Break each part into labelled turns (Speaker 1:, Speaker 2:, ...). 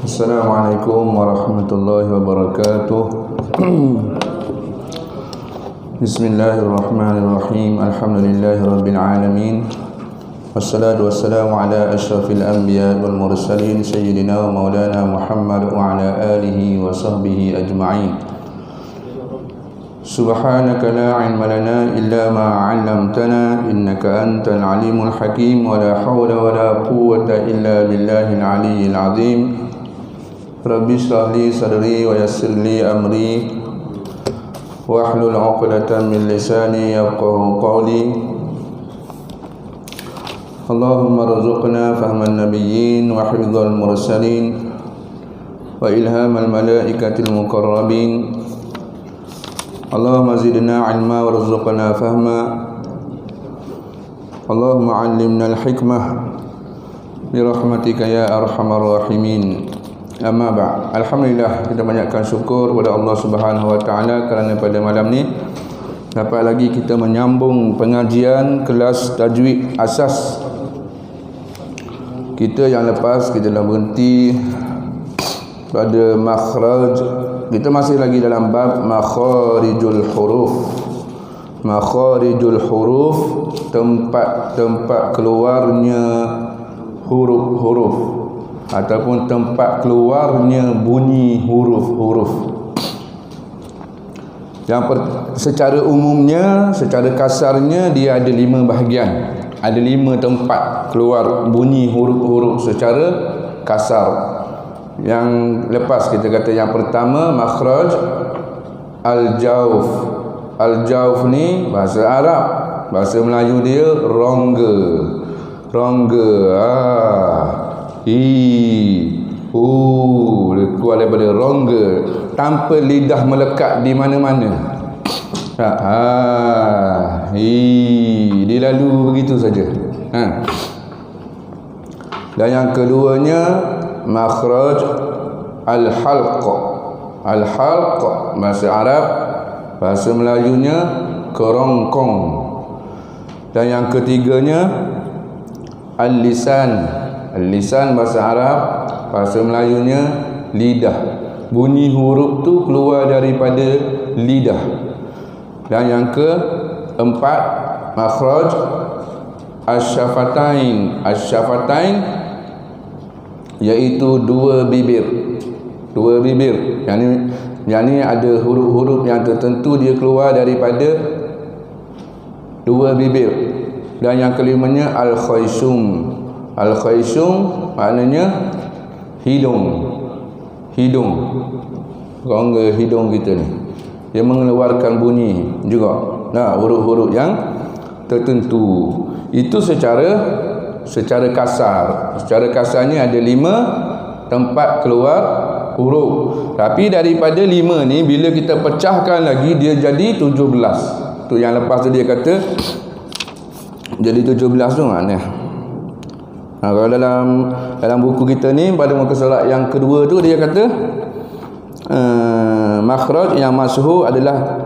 Speaker 1: Assalamualaikum warahmatullahi wabarakatuh. Bismillahirrahmanirrahim. Alhamdulillahi rabbil alamin. Wassalatu wassalamu ala asyrafil anbiya wal mursalin sayyidina wa maulana Muhammad wa ala alihi wa sahbihi ajma'in. Subhanaka la ilma lana illa ma 'allamtana innaka antal alimul hakim wa la hawla wa la quwwata illa billahil aliyyil azim. Rabbi shrah li sadri wa yassir li amri wahlul 'uqdatam min lisani yafqahu qawli. Allahumma rzuqna fahman nabiyyin wa hifdzal mursalin wa ilhamal malaikatil muqarrabin. Allahumma zidna ilma warzuqna fahma. Allahumma 'allimna al-hikmah bi rahmatika ya arhamar rahimin. Amma ba'd. Alhamdulillah, kita banyakkan syukur kepada Allah Subhanahu wa taala kerana pada malam ni dapat lagi kita menyambung pengajian kelas tajwid asas. Kita yang lepas kita dah berhenti pada makhraj. Kita masih lagi dalam bab makharijul huruf. Makharijul huruf, tempat-tempat keluarnya huruf-huruf ataupun tempat keluarnya bunyi huruf-huruf. Secara umumnya, secara kasarnya dia ada 5 bahagian. Ada 5 tempat keluar bunyi huruf-huruf secara kasar. Yang lepas kita kata yang pertama makhraj al-jauf. Al-jauf ni bahasa Arab, bahasa Melayu dia rongga. Rongga, keluar daripada rongga tanpa lidah melekat di mana-mana. Dia lalu begitu saja. Dan yang keduanya makhraj al-halq. Al-halq bahasa Arab, bahasa Melayunya kerongkong. Dan yang ketiganya al-lisan. Al-lisan bahasa Arab, bahasa Melayunya lidah. Bunyi huruf tu keluar daripada lidah. Dan yang keempat makhraj asy-syafatain. Asy-syafatain iaitu 2 bibir. 2 bibir. Yang ni ada huruf-huruf yang tertentu dia keluar daripada 2 bibir. Dan yang kelimanya al-khaysum. Al-khaysum maknanya hidung. Hidung. Rongga hidung kita ni. Dia mengeluarkan bunyi juga. Huruf-huruf yang tertentu. Itu secara kasar. Secara kasarnya ada 5 tempat keluar huruf. Tapi daripada 5 ni bila kita pecahkan lagi dia jadi 17. Tu yang lepas tu dia kata jadi 17 tu mana? Kalau dalam buku kita ni pada muka surat yang kedua tu dia kata makhraj yang masyhur adalah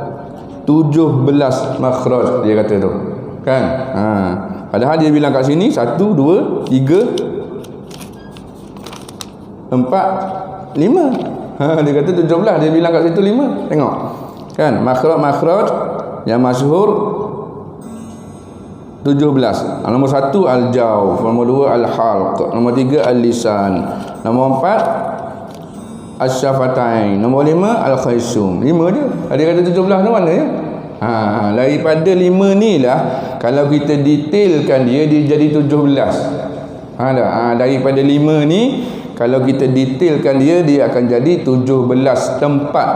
Speaker 1: 17 makhraj dia kata tu. Kan? Padahal dia bilang kat sini 1, 2, 3, 4, 5. Dia kata 17, dia bilang kat situ 5. Tengok. Kan? Makhraj yang masyhur 17. Nombor 1 al-jauf, nombor 2 al-halq, nombor 3 al-lisan, nombor 4 asy-syafatain, nombor 5 al-khaysum. 5 je. Dia kata 17 tu mana ya? Daripada 5 ni lah kalau kita detailkan dia jadi 17. Daripada 5 ni kalau kita detailkan dia akan jadi 17 tempat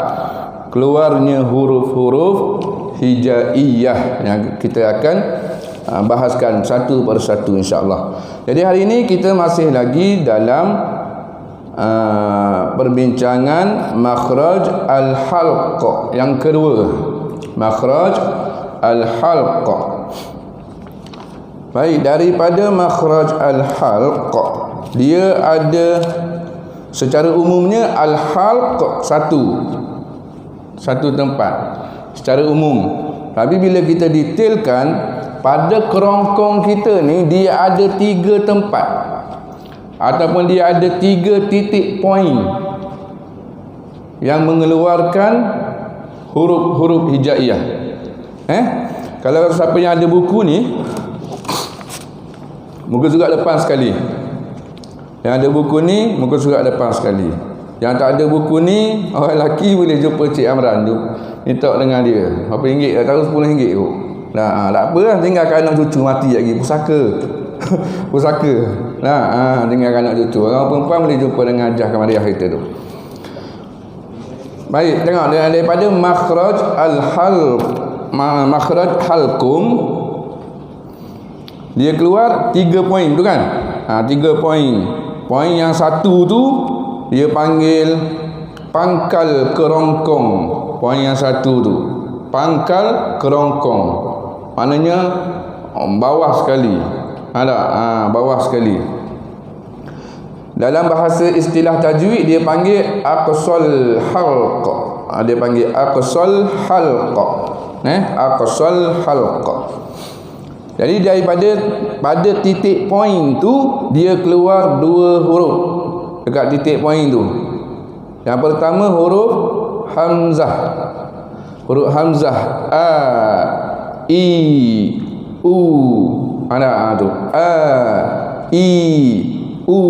Speaker 1: keluarnya huruf-huruf hijaiyah yang kita akan bahaskan satu persatu insya-Allah. Jadi hari ini kita masih lagi dalam perbincangan makhraj al-halq yang kedua. Makhraj al-halq. Baik, daripada makhraj al-halq dia ada secara umumnya al-halq satu tempat secara umum. Tapi bila kita detailkan pada kerongkong kita ni dia ada 3 tempat ataupun dia ada 3 titik poin yang mengeluarkan huruf-huruf hijaiyah. Kalau siapa yang ada buku ni, muka surat depan sekali. Yang ada buku ni, muka surat depan sekali. Yang tak ada buku ni, orang lelaki boleh jumpa Cik Amran tu, minta dengan dia. Berapa ringgit? Tak tahu, RM10 kot. Nah, tak apa lah, tinggalkan anak cucu mati lagi, pusaka. Pusaka. Nah, tinggalkan anak cucu. Orang perempuan boleh jumpa dengan Hajah Kamariah kita tu. Baik, tengok daripada makhraj makhraj halqum, dia keluar 3 poin tu kan. 3 poin. Poin yang satu tu dia panggil pangkal kerongkong. Poin yang satu tu pangkal kerongkong, maknanya bawah sekali. Bawah sekali. Dalam bahasa istilah tajwid dia panggil aqsal halq. Dia panggil aqsal halq. Aqsal halq. Jadi pada titik poin tu dia keluar 2 huruf dekat titik poin tu. Yang pertama huruf hamzah. Huruf hamzah a, i, u. Ada tu. A, i, u.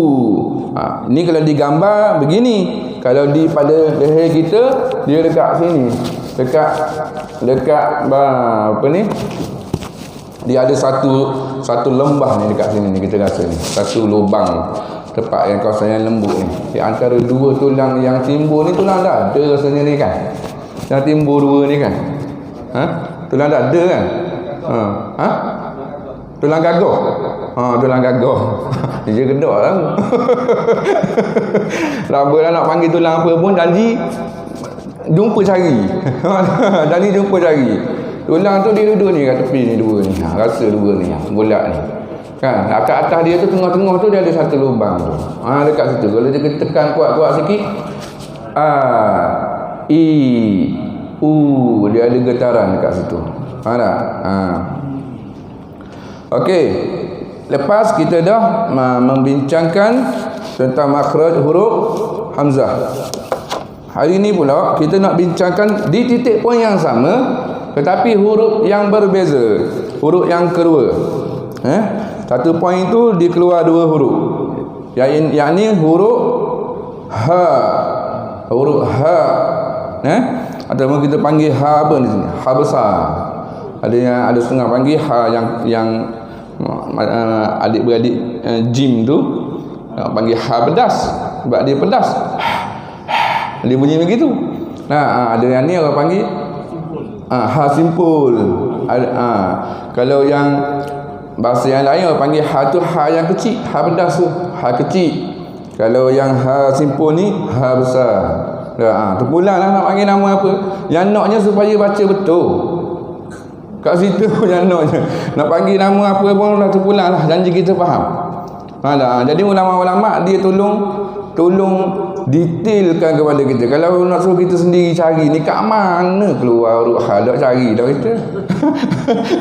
Speaker 1: Ini kalau digambar begini. Kalau pada leher kita dia dekat sini. Dekat apa ni? Dia ada satu lembah ni dekat sini ni, kita rasa ni. Satu lubang tempat yang kawasan yang lembut ni. Di antara 2 tulang yang timbul ni, tulang dada rasanya ni kan. Yang timbul 2 ni kan. Tulang dada kan? Tulang gagah. Tulang gagah. Dia gedak lah. Lama lah nak panggil tulang apa pun, janji jumpa cari. Janji jumpa cari. Tulang tu dia duduk ni kat tepi ni, 2 ni. Rasa 2 ni, bulat ni. Kan? Kat atas dia tu, tengah-tengah tu dia ada satu lubang tu. Dekat situ. Kalau dia tekan kuat-kuat sikit, a, i, u, dia ada getaran dekat situ. Okey. Lepas kita dah membincangkan tentang makhraj huruf hamzah. Hari ini pula kita nak bincangkan di titik poin yang sama tetapi huruf yang berbeza. Huruf yang kedua. Satu poin tu dikeluar 2 huruf. Yakni huruf ha. Huruf ha. Ataupun kita panggil ha apa ni sini? Ha besar. Ada setengah panggil ha yang adik-beradik jim tu panggil ha pedas sebab dia pedas. Dia bunyi begitu. Ada yang ni orang panggil ha simpul. Kalau yang bahasa yang lain orang panggil ha tu ha yang kecil, ha pedas tu ha kecil. Kalau yang ha simpul ni ha besar. Terpulang lah nak panggil nama apa. Yang naknya supaya baca betul. Kat situ yang naknya. Nak panggil nama apa pun dah terpulang lah. Janji kita faham. Jadi ulama-ulama dia tolong detailkan kepada kita. Kalau nak suruh kita sendiri cari ni kat mana keluar huruf ha, tak cari dah kita.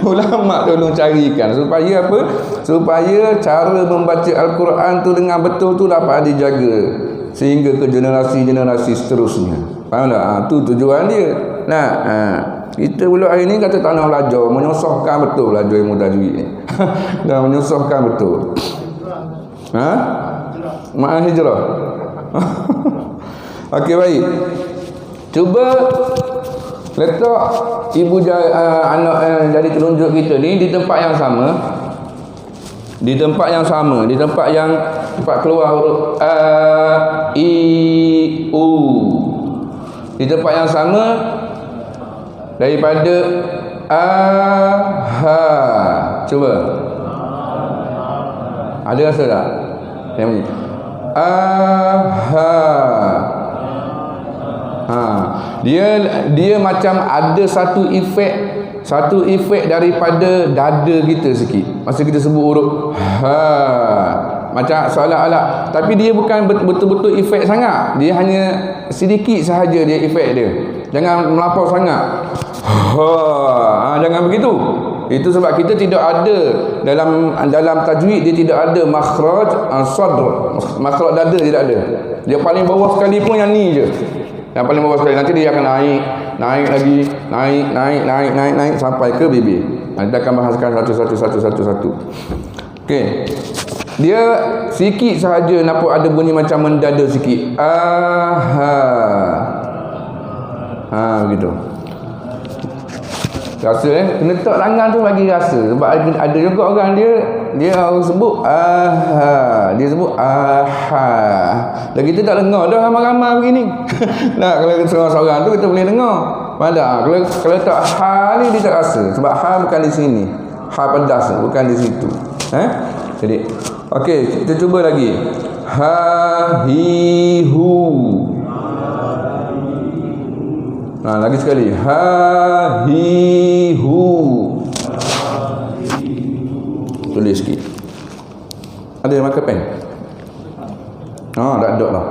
Speaker 1: Ulama tolong carikan supaya apa? Supaya cara membaca Al-Quran tu dengan betul tu dapat dijaga sehingga ke generasi-generasi seterusnya. Faham tak? Tu tujuan dia. Kita pula hari ni kata tak nak belajar, menyusahkan betul belajar ilmu tajwid ni. Dah menyusahkan betul. Ma'al hijrah. Okey, baik. Cuba letak ibu anak jadi telunjuk kita ni di tempat yang sama. Di tempat yang sama, di tempat yang tempat keluar huruf a, i, u. Di tempat yang sama daripada a, ha. Cuba. Ada rasa tak? Yang ni. A, ha. Dia macam ada satu efek daripada dada kita sikit masa kita sebut huruf ha, macam seolah-olah, tapi dia bukan betul-betul efek sangat, dia hanya sedikit sahaja dia efek dia, jangan melampau sangat. Jangan begitu. Itu sebab kita tidak ada dalam tajwid, dia tidak ada makhraj sadr, makhraj dada tidak ada. Dia paling bawah sekali pun yang ni je. Yang paling bawah sekali, nanti dia akan naik lagi, naik sampai ke bibir. Kita akan bahaskan satu. Okey. Dia sikit sahaja nampak ada bunyi macam mendada sikit. Begitu. Rasa kena letak tangan tu bagi rasa. Sebab ada juga orang dia sebut dia sebut dan kita tak dengar dah ramai-ramai begini. Nah, kalau seorang-seorang tu kita boleh dengar. Padahal kalau tak ni dia tak rasa. Sebab bukan di sini. Pedas bukan di situ. Jadi okey, kita cuba lagi. Hi hu. Lagi sekali. Hi hu. Tulis sikit. Ada marker pen? Tak ada lah.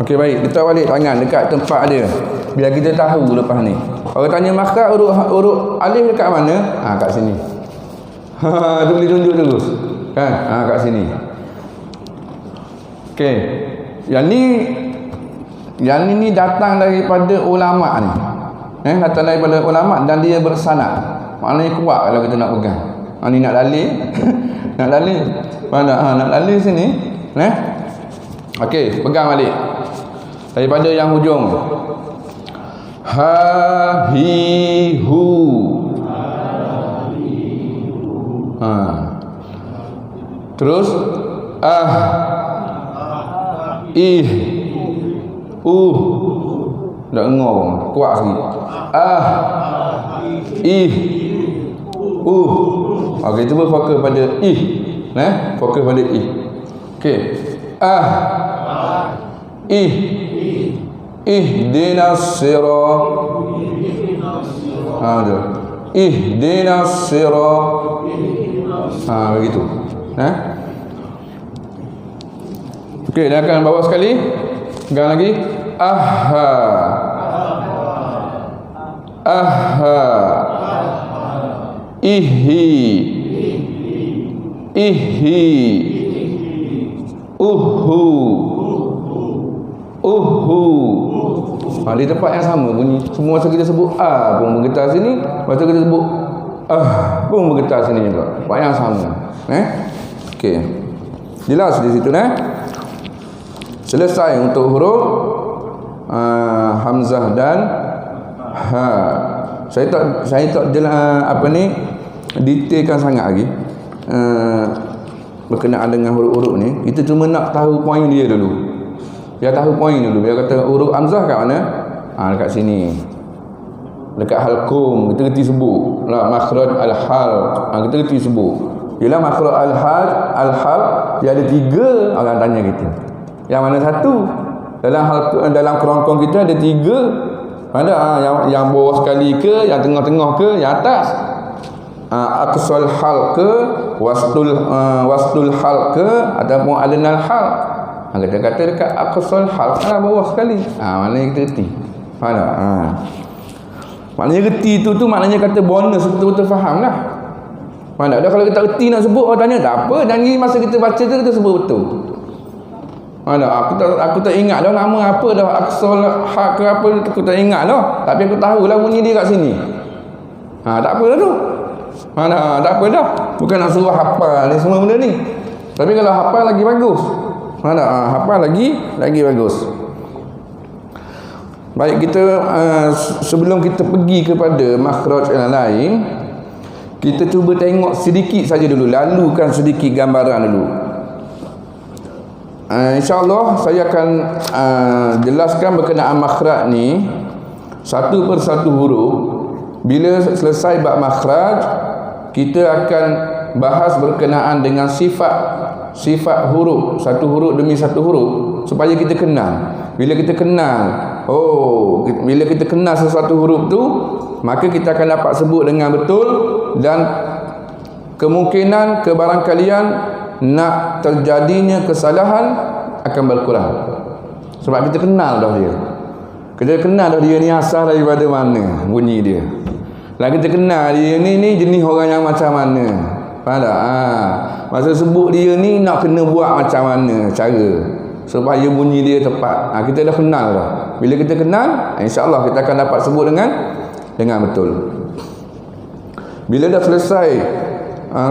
Speaker 1: Okey, baik, letak balik tangan dekat tempat dia biar kita tahu lepas ni. Orang tanya makhraj huruf alif dekat mana? Kat sini. Tu boleh tunjuk terus. Kan? Kat sini. Okey. Yang ni datang daripada ulama ni. Datang daripada ulama dan dia bersanad. Maknanya kuat kalau kita nak pegang. Ni nak dalil. Nak dalil. Mana? Nak dalil sini. Okey, pegang balik. Daripada yang hujung. Ha hi hu. Terus ih dah ngong kuat sikit. Ih okey, cuba fokus pada ih. Fokus pada ih. Okey. Ih ihdinas sirat. Ihdinas sirat. Begitu. Okey, dan akan bawah sekali. Pegang lagi. Ihi. Di tempat yang sama bunyi. Semua masa kita sebut pun bergetar sini, masa kita sebut pun bergetar sini juga. Tempat yang sama. Okey. Jelas di situ Selesai untuk huruf hamzah dan ha. Saya tak detailkan sangat lagi berkenaan dengan huruf-huruf ni. Kita cuma nak tahu poin dia dulu. Dia tahu poin dulu. Dia kata huruf hamzah kat mana? Dekat sini. Dekat halqum, kita reti sebut. Makhraj al-halq, kita reti sebut. Bila makhraj al-halq, dia ada 3, orang tanya kita. Yang mana satu? Dalam kerongkong kita ada 3. Mana yang bawah sekali ke, yang tengah-tengah ke, yang atas? Aqsal halq ke, wastul halq ke, ataupun adnal halq. Kata-kata dekat aqsal halq kan bawah sekali. Maknanya kita reti. Faham tak? Maknanya reti tu maknanya kata bonus betul-betul faham lah. Faham tak? Kalau kita reti nak sebut orang tanya tak apa, dan ni masa kita baca tu kita sebut betul. Faham tak? Aku tak ingat dah nama apa dah, aqsal halq ke apa aku tak ingat dah. Tapi aku tahulah bunyi dia kat sini. Tak apa dah tu. Tak apa dah. Bukan nak suruh hafal ni semua benda ni. Tapi kalau hafal lagi bagus. Hafal lagi bagus. Baik, kita sebelum kita pergi kepada makhraj yang lain, kita cuba tengok sedikit saja dulu, lalukan sedikit gambaran dulu. InsyaAllah saya akan jelaskan berkenaan makhraj ni satu persatu huruf. Bila selesai bab makhraj, kita akan bahas berkenaan dengan sifat huruf, satu huruf demi satu huruf, supaya kita kenal. Bila kita kenal sesuatu huruf tu, maka kita akan dapat sebut dengan betul, dan kemungkinan kebarangkalian nak terjadinya kesalahan akan berkurang. Sebab kita kenal dah dia. Kita kenal dah dia ni asal daripada mana bunyi dia. Lah kita kenal dia ni jenis orang yang macam mana. Faham tak? Masa sebut dia ni nak kena buat macam mana cara supaya bunyi dia tepat. Kita dah kenal dah. Bila kita kenal, insya-Allah kita akan dapat sebut dengan betul. Bila dah selesai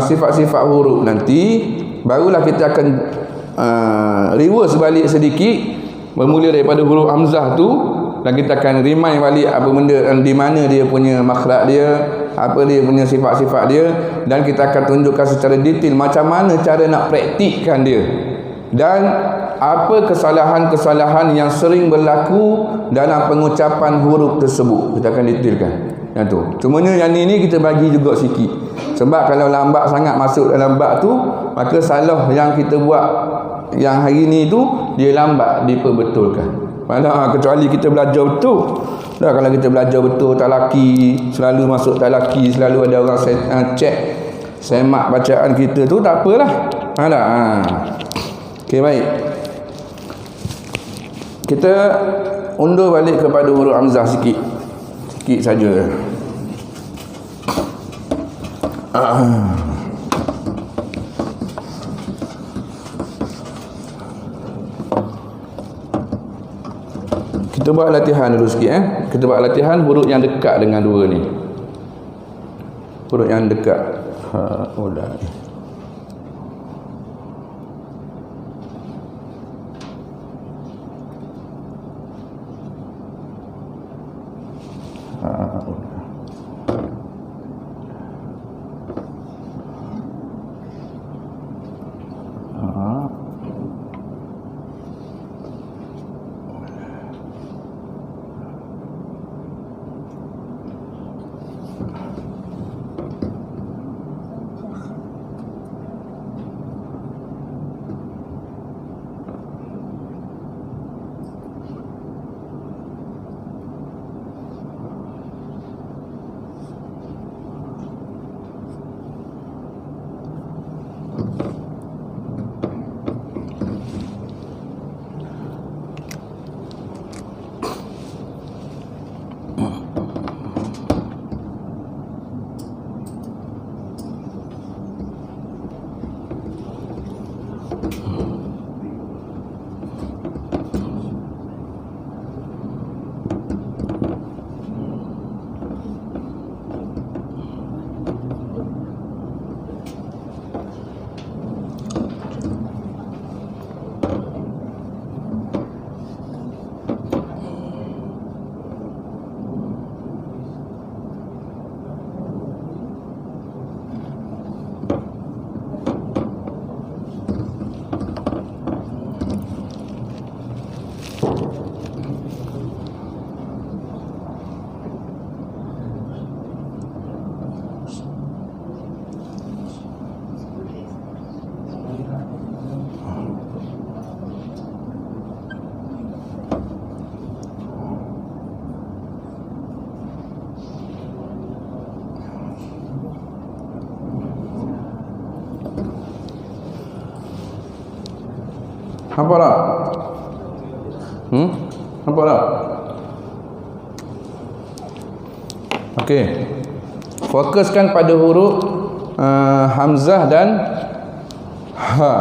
Speaker 1: sifat-sifat huruf nanti, barulah kita akan reverse balik sedikit, bermula daripada huruf hamzah tu, dan kita akan remind balik apa benda dan di mana dia punya makhraj dia, apa dia punya sifat-sifat dia, dan kita akan tunjukkan secara detail macam mana cara nak praktikkan dia, dan apa kesalahan-kesalahan yang sering berlaku dalam pengucapan huruf tersebut. Kita akan detailkan yang tu. Cumanya yang ini kita bagi juga sikit, sebab kalau lambat sangat masuk dalam bab tu, maka salah yang kita buat yang hari ni tu dia lambat diperbetulkan. Kecuali kita belajar betul. Dah, kalau kita belajar betul talaki, selalu masuk talaki, selalu ada orang cek semak bacaan kita tu, tak apalah. Okey, baik. Kita undur balik kepada huruf hamzah sikit saja. Kita buat latihan dulu sikit. Kita buat latihan huruf yang dekat dengan dua ni. Huruf yang dekat. Haulai. Nampak tak? Nampak tak? Okey. Fokuskan pada huruf hamzah dan ha.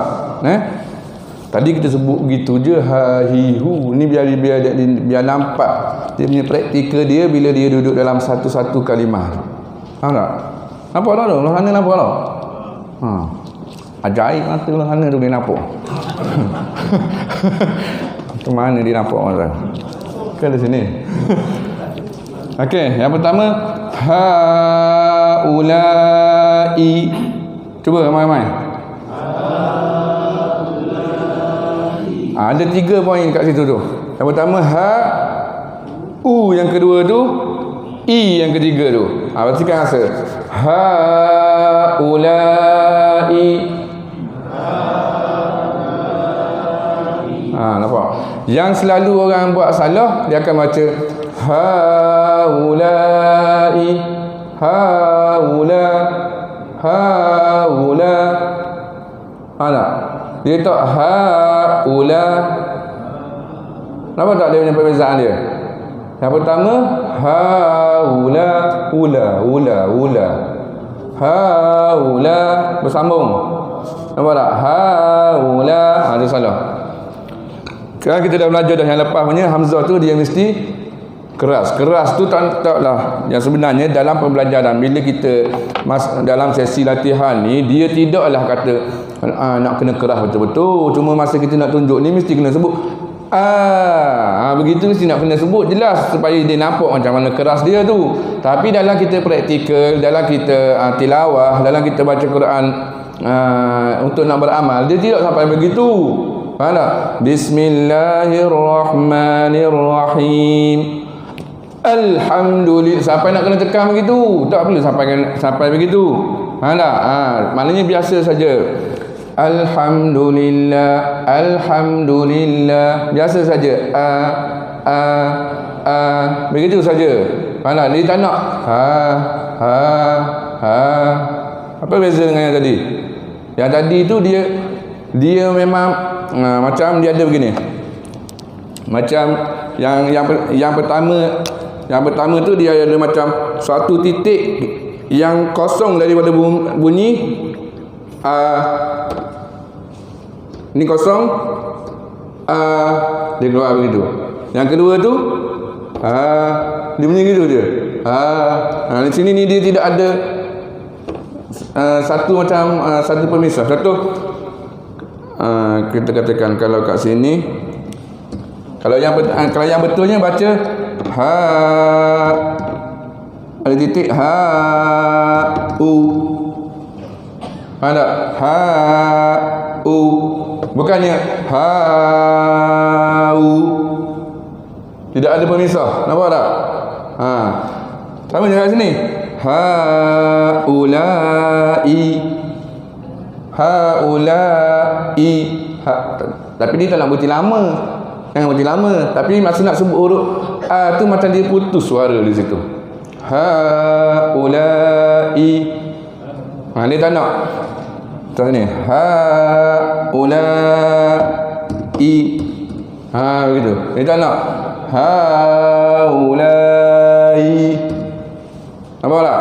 Speaker 1: Tadi kita sebut begitu je, ha, hi, hu. Ni biar nampak dia punya praktikal dia bila dia duduk dalam satu-satu kalimah. Faham tak? Nampak tak tu? Lohana nampak tak? Ha. Ajaib mata lohana tu dia nampak. Ke mana dia nampak orang? Ke di sini. Okey, yang pertama haulai. Cuba ramai-ramai. Ada 3 poin kat situ tu. Yang pertama ha, u, yang kedua tu i, yang ketiga tu. Perhatikan rasa. Haulai. Nampak? Yang selalu orang buat salah, dia akan baca haulai, haula, haula. Tak? Dia tak haula. Nampak tak dia punya perbezaan dia? Yang pertama haula, ula. Haula bersambung. Nampak tak? Haula. Ada salah. Sekarang kita dah belajar dah yang lepas punya hamzah tu dia mesti keras. Keras tu taklah. Yang sebenarnya dalam pembelajaran bila kita dalam sesi latihan ni, dia tidaklah kata nak kena keras betul-betul. Cuma masa kita nak tunjuk ni mesti kena sebut begitu, mesti nak kena sebut jelas supaya dia nampak macam mana keras dia tu. Tapi dalam kita praktikal, dalam kita tilawah, dalam kita baca Quran untuk nak beramal, dia tidak sampai begitu. Faham tak? Bismillahirrahmanirrahim. Alhamdulillah. Sampai nak kena tekan begitu? Tak perlu sampai begitu. Faham tak? Maknanya biasa saja. Alhamdulillah, alhamdulillah. Biasa saja. Begitu saja. Faham tak? Dia tak nak Apa beza dengan yang tadi? Yang tadi tu dia memang macam dia ada begini. Macam yang pertama tu dia ada macam satu titik yang kosong daripada bunyi ni kosong, dia keluar begitu. Yang kedua tu dia bunyi gitu je. Di sini ni dia tidak ada satu macam satu pemisah. Kita katakan kalau kat sini, kalau yang betulnya baca ada titik u. Faham tak? U. Bukannya u. Tidak ada pemisah. Nampak tak? Sama je kat sini. Haulai. Tapi dia tak nak berhenti lama. Jangan berhenti lama. Tapi masa nak sebut huruf tu macam dia putus suara di situ. Haulai. Dia tak nak. Tak ni. Haulai. Begitu. Dia tak nak. Haulai. Nampak tak?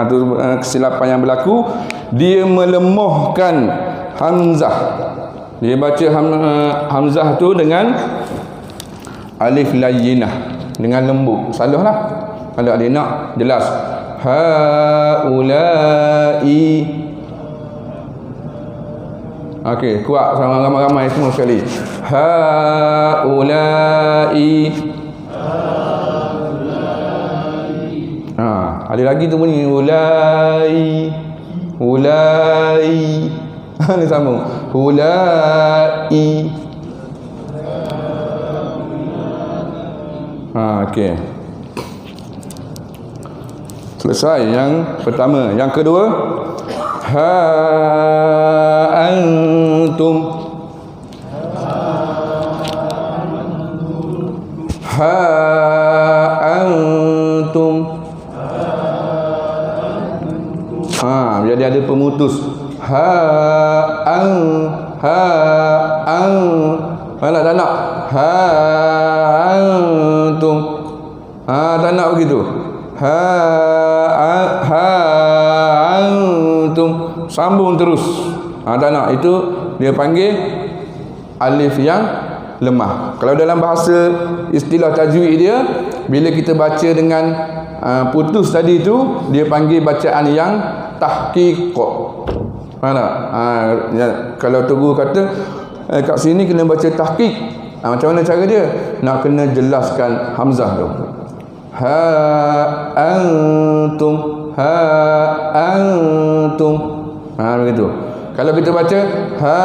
Speaker 1: Tu kesilapan yang berlaku. Dia melemahkan hamzah. Dia baca hamzah tu dengan alif layyinah, dengan lembut. Salah lah. Kalau dia nak jelas haulai. Okey, kuat sama ramai-ramai semua sekali. Haulai. Ada lagi tu bunyi ulai. Ni sama. Ulai. Okey. Selesai yang pertama. Yang kedua, antum. Antum. Jadi ada pemutus. ha an mana tak nak ha antum tak nak begitu ha antum sambung terus tak nak, itu dia panggil alif yang lemah. Kalau dalam bahasa istilah tajwid dia, bila kita baca dengan putus tadi tu, dia panggil bacaan yang tahqiq. Kalau guru kata kat sini kena baca tahqiq, macam mana cara dia? Nak kena jelaskan hamzah tu. Ha antum begitu. Kalau kita baca ha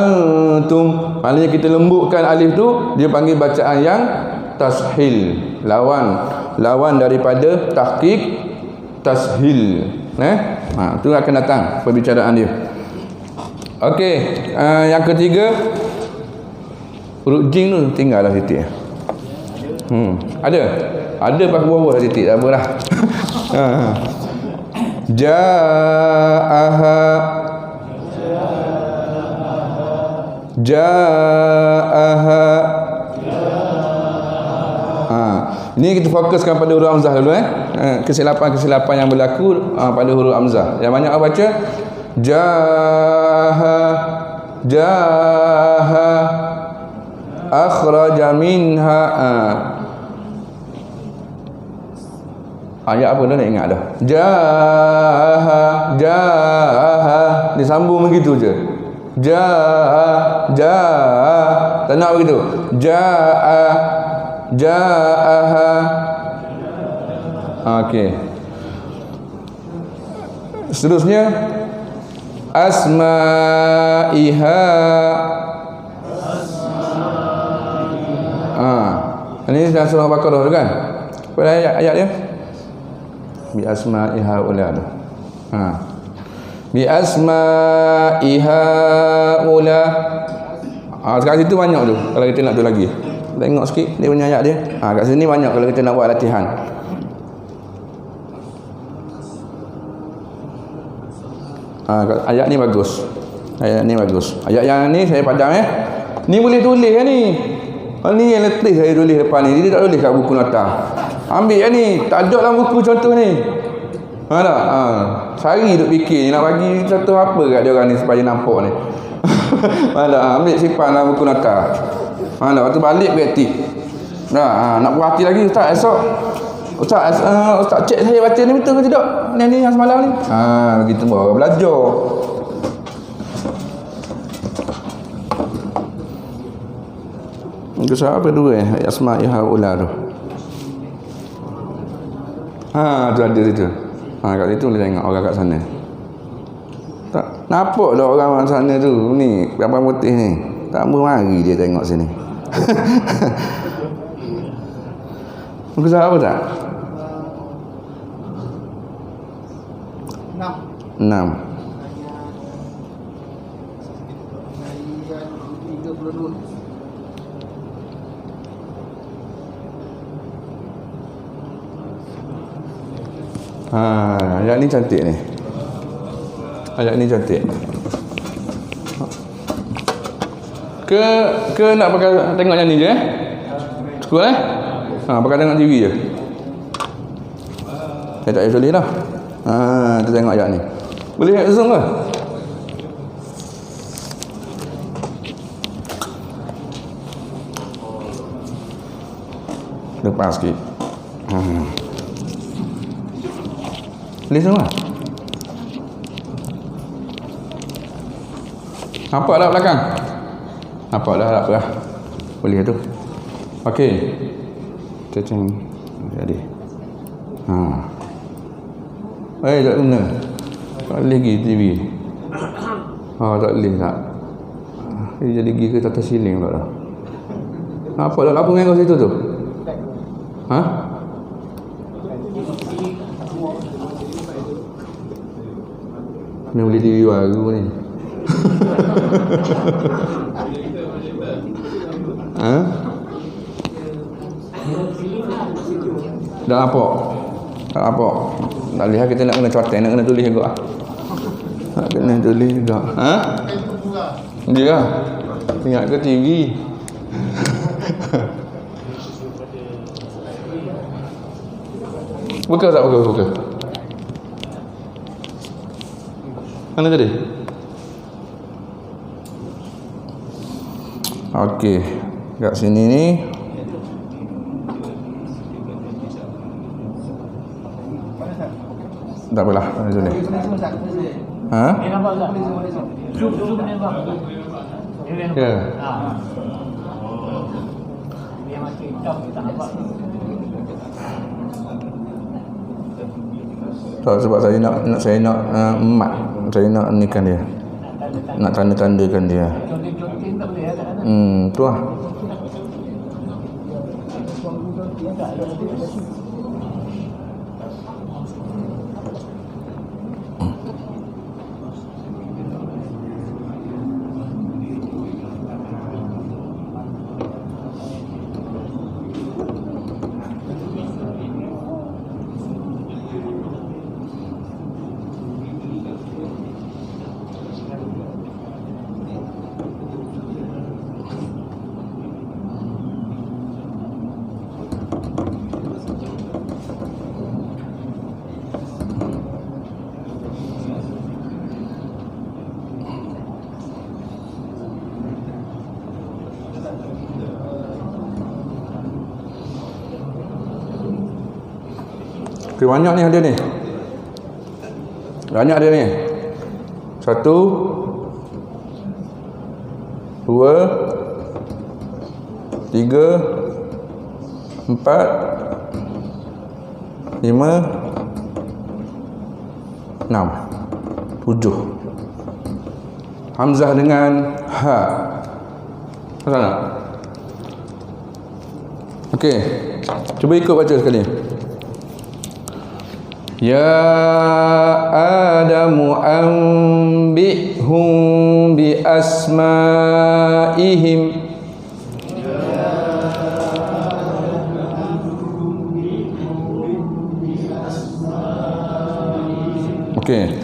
Speaker 1: antum, maknanya kita lembutkan alif tu, dia panggil bacaan yang tashil, lawan daripada tahqiq, tashil. Tu akan datang perbicaraan dia. Okey, yang ketiga, huruf jim tu tinggallah titik. Ada pas bawah titik, tak apalah. Ja'aha. Ini kita fokuskan pada huruf hamzah dulu kesilapan yang berlaku pada huruf hamzah. Yang banyak orang baca jaha akhraja minha. Ayat apa dah nak ingat dah. Jaha disambung begitu je. Jaha tak nak begitu. Ja'aha. Okey. Seterusnya asma'iha. Ini dalam surah Baqarah tu kan? Apa ayat dia? Bi asma'iha ula tu. Bi asma'iha ula. Sekarang situ banyak tu. Kalau kita nak tu lagi, tengok sikit dia punya ayat dia. Kat sini banyak kalau kita nak buat latihan. Ayat ni bagus. Ayat yang ni saya padam ni boleh tulis kan ni. Ni yang letih saya tulis depan ni. Dia tak tulis kat buku nota. Ambil kan ni, tak ada dalam buku contoh ni. Sehari duk fikir ni nak bagi contoh apa kat dia orang ni supaya nampak ni. Ambil simpan dalam buku nota. Lepas tu balik praktik. Nak buat hati lagi Ustaz esok. Ustaz cek saya baca ni betul ke tidak? Ni yang semalam ni. Begitu baru belajar. Itu apa dua asma'iha ula tu. Tu ada situ. Kat situ boleh tengok orang kat sana. Tak nampak dah orang sana tu ni, gambar putih ni. Tak mari dia tengok sini. Muka apa tak? 6. Ayat ni cantik ni. Ayat ni cantik. Ke nak pakai tengok yang ni je Cukup pakai tengok TV je. Saya tak payah tulis dah. Kita tengok ayat ni. Boleh zoom ke? Lepas sikit. Boleh zoom lah. Nampak tak belakang? Nampak dah tak apa lah. Boleh tu. Okey. Cacing. Jadi. Tak guna. Tak boleh pergi TV. Tak boleh tak. Dia jadi pergi ke tata siling pula dah. Nampak tak apa dengan kau situ tu? Ni boleh TV baru ni. Dah nampak? Tak nampak? Tak lihat kita nak kena contek, nak kena tulis juga. Nak kena tulis juga. Dia lah. Ingat ke TV? Buka tak? Buka. Mana tadi? Okey. Kat sini ni. Tak apalah. Mana tu ni? Ha? Ya. Tak, sebab saya nak emat. Saya nak nikan dia. Nak tanda-tandakan dia. Tu lah. Okay, banyak ni ada ni. Banyak ada ni. 1 2 3 4 5 6 7. Hamzah dengan ha. Betul tak? Okey. Cuba ikut baca sekali. Ya Adamu anbi'hum bi asma'ihim. Okey.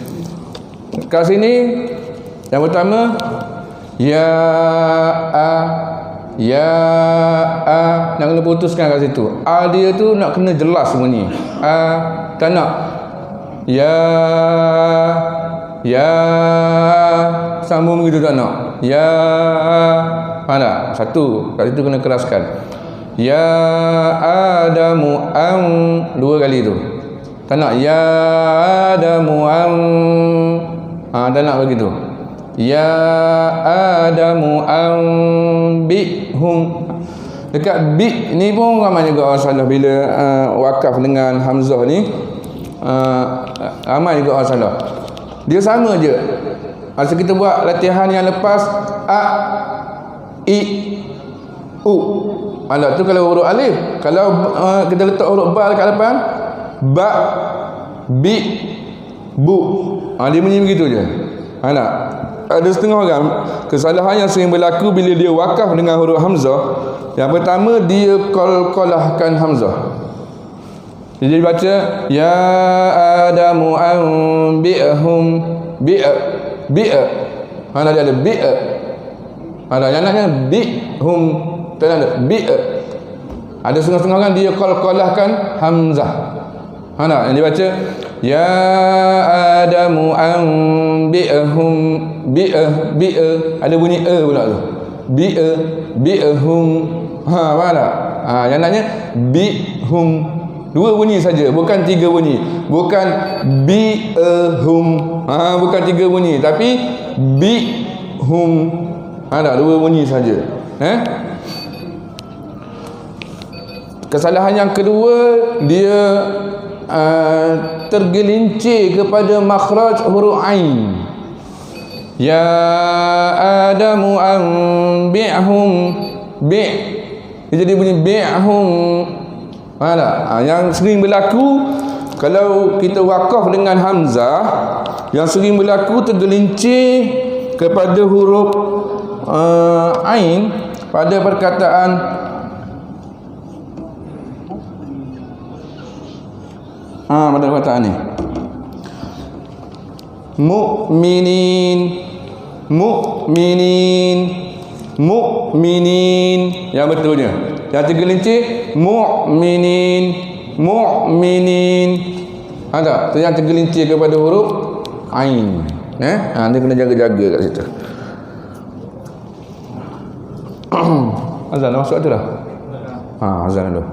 Speaker 1: Kat sini yang pertama ya nak kena putuskan kat situ. A dia tu nak kena jelas bunyi. Tak nak ya sambung begitu, tak nak ya. Faham tak? Satu kat situ kena keraskan. Ya Adamu dua kali tu. Tak nak ya Adamu tak nak begitu. Ya Adamu anbi'hum. Dekat bi ni pun ramai juga orang salah bila wakaf dengan hamzah ni. Ramai juga orang salah. Dia sama je. Masa kita buat latihan yang lepas i u. Tu kalau huruf alif. Kalau kita letak huruf ba dekat depan, ba bi bu. Dia bunyi begitu je. Ada setengah orang kesalahan yang sering berlaku bila dia wakaf dengan huruf hamzah. Yang pertama, dia qalqalahkan hamzah. Jadi baca ya Adamu anbi'hum bi'a. Dia ada bi'a. Yang naknya bi'hum, tak ada bi'a. Ada setengah-setengah orang dia qalqalahkan hamzah. Yang dibaca ya Adamu anbi'hum bi'a. Ada bunyi pula tu. Bi'hum. Faham tak? Yang naknya bi'hum. Dua bunyi saja, bukan tiga bunyi. Bukan bi'hum. Bukan tiga bunyi, tapi bi'hum. Dua bunyi saja. Kesalahan yang kedua, dia tergelincir kepada makhraj huruf ain. Ya Adamu anbi'hum bi'. Dia jadi bunyi bi'hum. Yang sering berlaku kalau kita wakaf dengan hamzah, yang sering berlaku tergelincir kepada huruf ain pada perkataan pada perkataan ni mu'minin. Mu'minin. Mu'minin. Yang betulnya. Yang tergelincir mu'minin. Mu'minin. Ada tu yang tergelincir kepada huruf ain. Dia kena jaga-jaga kat situ. Azan dah masuk tu dah. Azan dulu.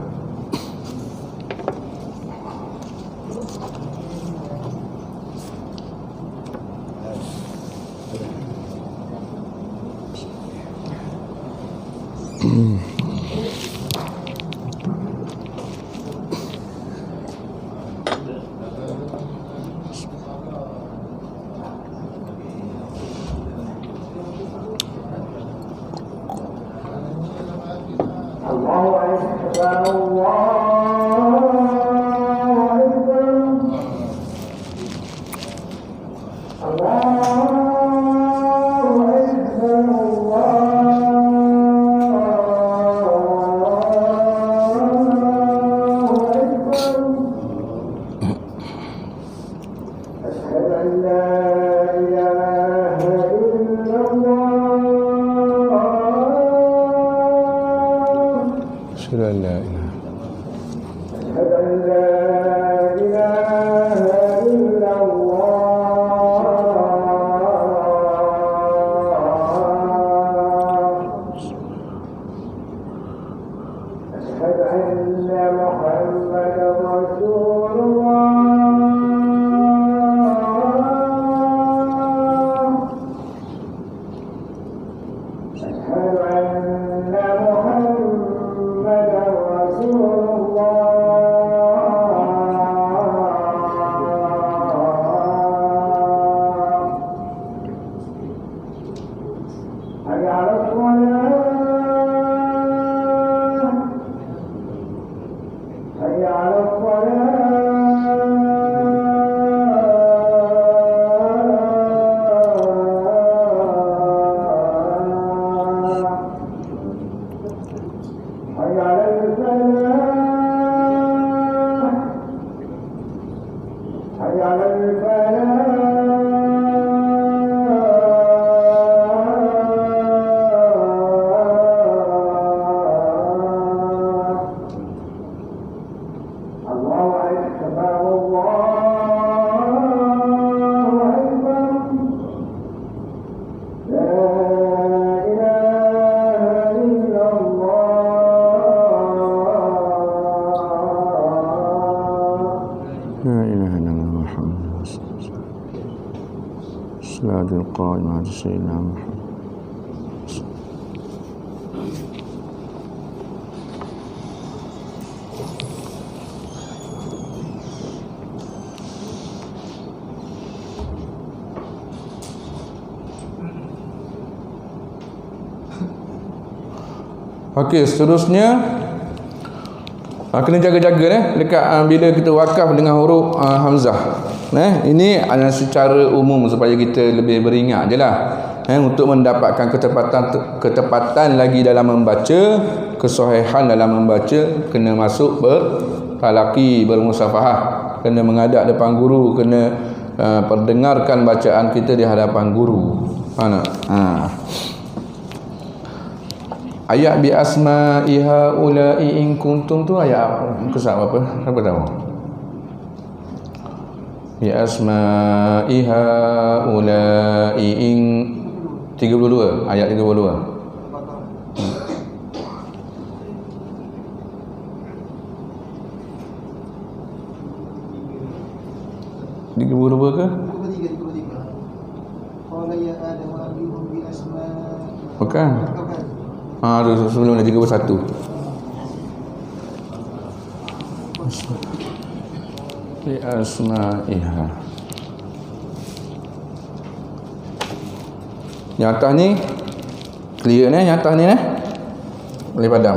Speaker 1: Okey, seterusnya kena jaga-jaga dekat bila kita wakaf dengan huruf hamzah. Ini adalah secara umum supaya kita lebih beringat jelah. Untuk mendapatkan ketepatan lagi dalam membaca, kesahihan dalam membaca, kena masuk bertalaqi, bermusafahah, kena menghadap depan guru, kena perdengarkan bacaan kita di hadapan guru. Ayat bi asma'iha ulai in kuntum tu ayat apa? Kesat apa? Siapa tahu? Bi asma'iha ulai in 32, ayat 32. Tiga puluh dua ke? Bukan. Sebelum dah 31. Bi asma'iha. Yang atas ni clear ni, yang atas ni boleh padam.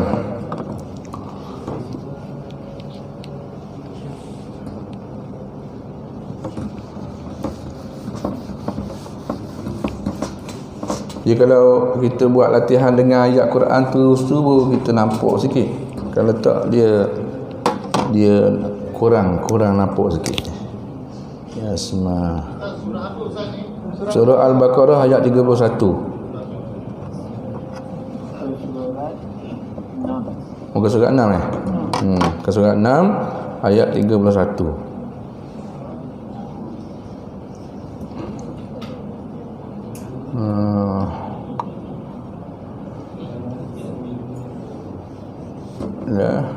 Speaker 1: Jadi kalau kita buat latihan dengan ayat Quran tu baru kita nampak sikit. Kalau tak dia kurang nampak sikit. Ya asma. Surah Al-Baqarah ayat 31. Muka surat 6 Muka surat 6 ayat 31. Ya.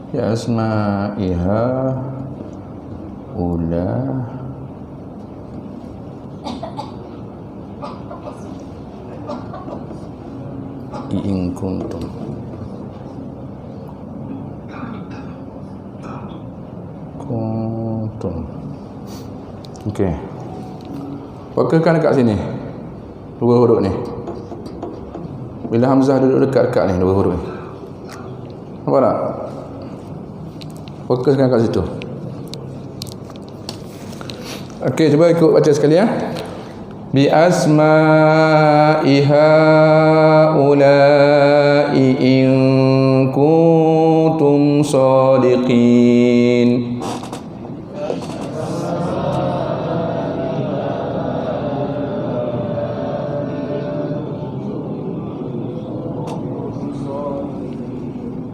Speaker 1: Ya asma'iha ula in kuntum okey, fokuskan dekat sini dua huruf ni. Bila hamzah duduk dekat-dekat ni dua huruf ni, nampak tak? Fokuskan kat situ. Okey, cuba ikut baca sekali ya. Bi asma'iha ulai in kuntum shadiqin.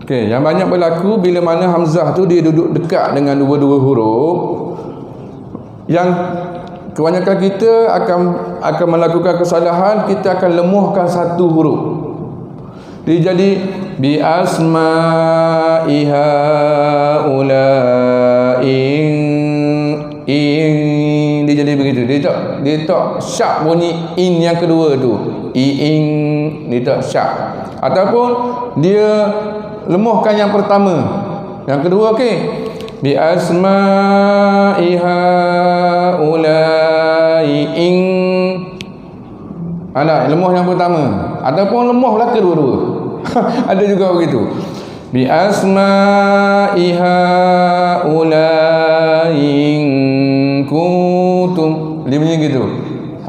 Speaker 1: Okey, yang banyak berlaku bila mana hamzah tu dia duduk dekat dengan dua-dua huruf. Yang kebanyakan kita akan melakukan kesalahan, kita akan lemuhkan satu huruf. Dia jadi bi asma'iha ulain dia jadi begitu. Dia tak syak bunyi in yang kedua tu. Dia tak syak. Ataupun dia lemuhkan yang pertama. Yang kedua okey. Bi asma'iha ulai in. Ada lemuh yang pertama ataupun lemuhlah kedua-dua. Ada juga begitu. Bi asma'iha ulai in kuntum. Dia bunyi gitu.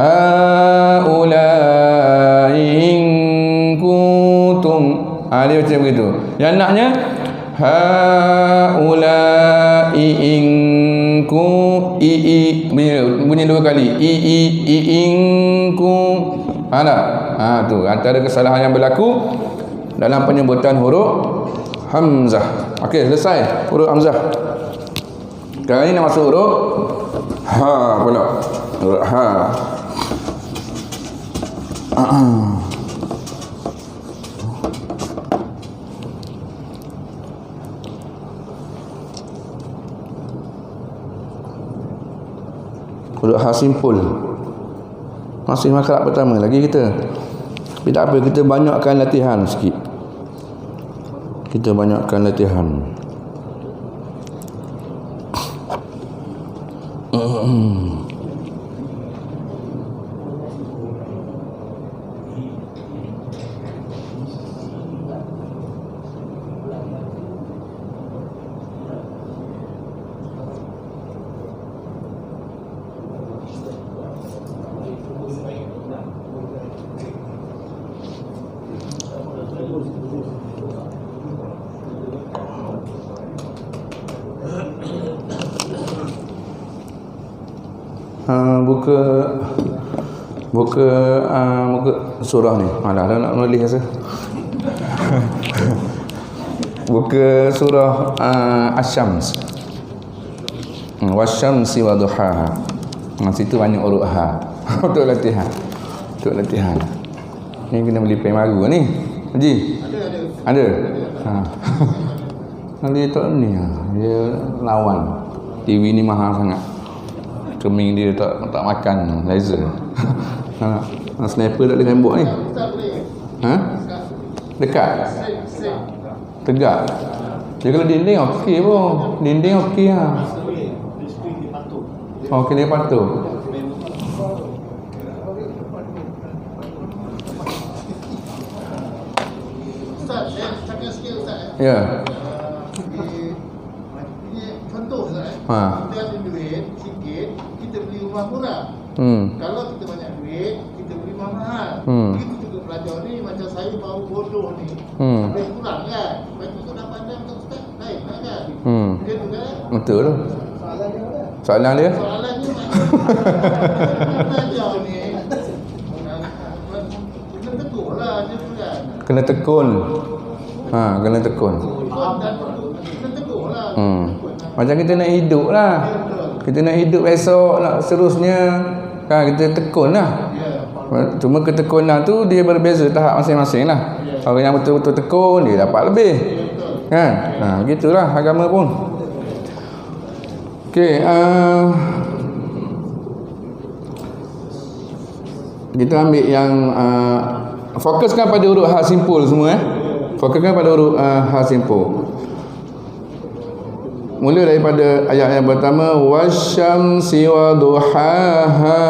Speaker 1: Ha ulai in kuntum. Dia macam begitu. Yang naknya haulai inku bunyi dua kali inku. Ada tu antara kesalahan yang berlaku dalam penyebutan huruf hamzah. Okey, selesai huruf hamzah. Sekarang ni nak masuk huruf ha pula. Huruf ha. Huruf ha simpul. Masih makhraj pertama lagi kita. Tapi tak apa, kita banyakkan latihan sikit. Kita banyakkan latihan. Buka surah ni. Malah dah nak menulis rasa. Buka surah Asy-Syams. Wasyamsi wa duhaha. Situ banyak huruf ha. Untuk latihan. Ni kena beli pen baru ni. Haji. Ada. Dia tak ni. Dia lawan. TV ni mahal sangat. Keming dia tak makan laser. Sniper tak boleh tembak ni. Ha? Dekat. Tegak. Jadi kalau dinding okey pun. Dinding okey lah. Oh, kena patuh.
Speaker 2: Ustaz, saya cakap sikit Ustaz.
Speaker 1: Ya.
Speaker 2: Ini contoh Ustaz. Kita ada duit sikit, kita beli rumah murah. Kalau kita banyak duit, kita beli rumah mahal. Begitu juga pelajar ni, macam saya baru bodoh ni. Lebih kurang kan? Lepas tu nak pandang untuk Ustaz, baik kan? Dia tu kan?
Speaker 1: Betul tu. Soalan dia?
Speaker 2: Soalannya macam pelajar ni. Kena tegur lah dia tu kan.
Speaker 1: Kena tekun. Kena tekun.
Speaker 2: Kena tegur lah.
Speaker 1: Macam kita nak hidup lah. Kita nak hidup esok, nak seterusnya. Kan kita tekun lah. Cuma ketekunan tu dia berbeza tahap masing-masing lah. Orang yang betul-betul tekun, dia dapat lebih. Kan? Begitulah agama pun. Okey, kita ambil yang fokuskan pada huruf ha simpul semua. Fokuskan pada huruf ha simpul. Mula daripada ayat yang pertama, wasyamsi wa duhaha.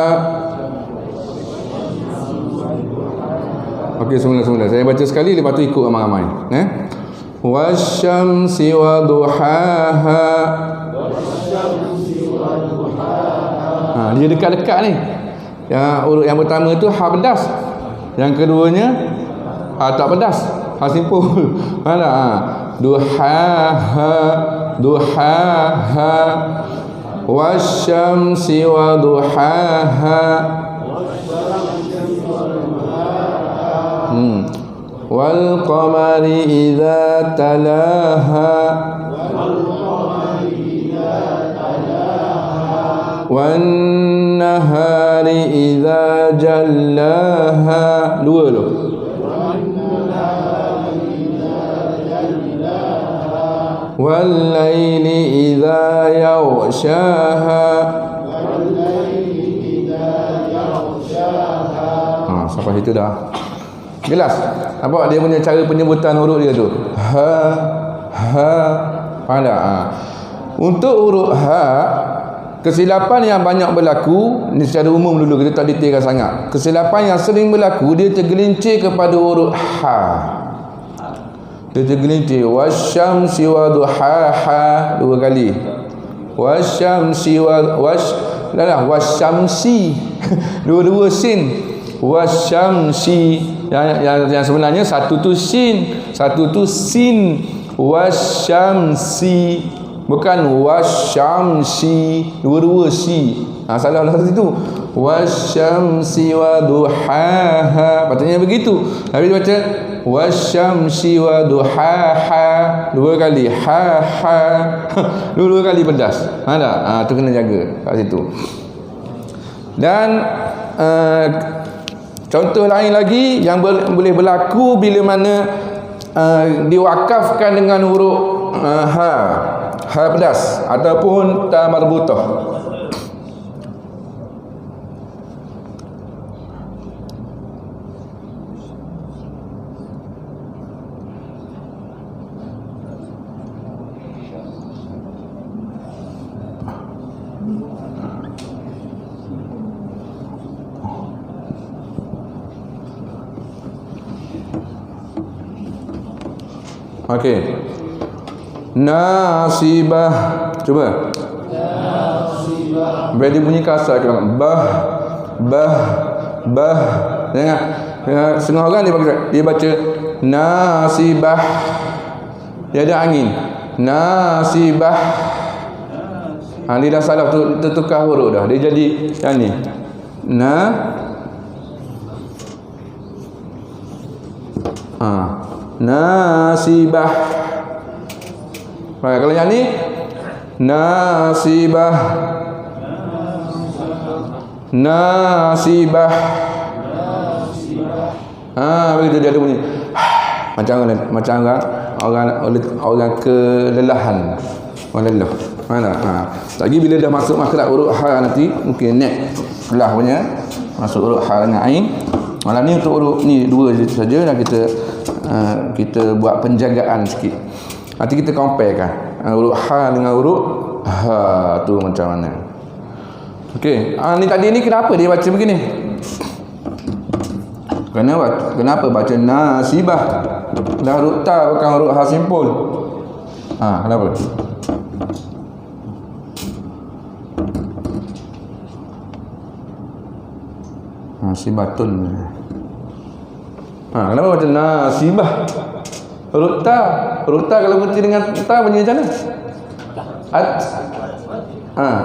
Speaker 1: Okey, semula-semula saya baca sekali, lepas tu ikut ramai-ramai. Wasyamsi wa duhaha. Dia dekat-dekat ni. Yang pertama tu ha pedas. Yang keduanya ha tak pedas. Ha simpul. Duhaha, duhaha, wasyamsi wa duhaha, wal qamari idza talaha, wan nahari idza jallaha. Dua tu. Wal laili idza yaghshaha. Sampai situ dah. Jelas? Nampak dia punya cara penyebutan huruf dia tu. Faham tak? Untuk huruf ha, kesilapan yang banyak berlaku ni secara umum dulu, kita tak detailkan sangat. Kesilapan yang sering berlaku, dia tergelincir kepada huruf ha. Dia tergelincir. Wasyamsi wa duhaha, dua kali. Wasyamsi wa wasyamsi. Dua-dua sin. Wasyamsi. Yang sebenarnya satu tu sin, satu tu sin. Wasyamsi, bukan wasyamsi. Dua-dua si. Salah lah situ. Wasyamsi wa duhaha. Patutnya begitu. Tapi dia baca wasyamsi wa duhaha. Dua kali. Ha. Dua kali pedas. Tak? Tu kena jaga kat situ. Dan contoh lain lagi yang boleh berlaku bila mana diwakafkan dengan huruf ha pedas ataupun ta marbutah. Okey. Nasibah. Cuba. Nasibah. Bila dia bunyi kasar kita bah. Dengar. Setengah orang dia baca nasibah. Dia ada angin. Nasibah. Dia dah salah tu, tertukar huruf dah. Dia jadi yang ni. Nasibah. Kalau yang ni nasibah. Begitu dia ada bunyi. Macam orang kelelahan. Orang lelah. Mana? Lagi bila dah masuk makhraj huruf ha nanti mungkin neck belah punya Masuk huruf ha dengan ain. Malam ni untuk huruf ni dua saja dan kita buat penjagaan sikit. Nanti kita compare kan huruf ha dengan huruf ha tu macam mana. Okey, ni tadi ni kenapa dia baca begini? Kenapa baca nasibah? Dah huruf ta bukan huruf ha simpul. Kenapa? Nasibatun. Kenapa baca nasibah? Huruf ta kalau berhenti dengan ta bunyi macam mana?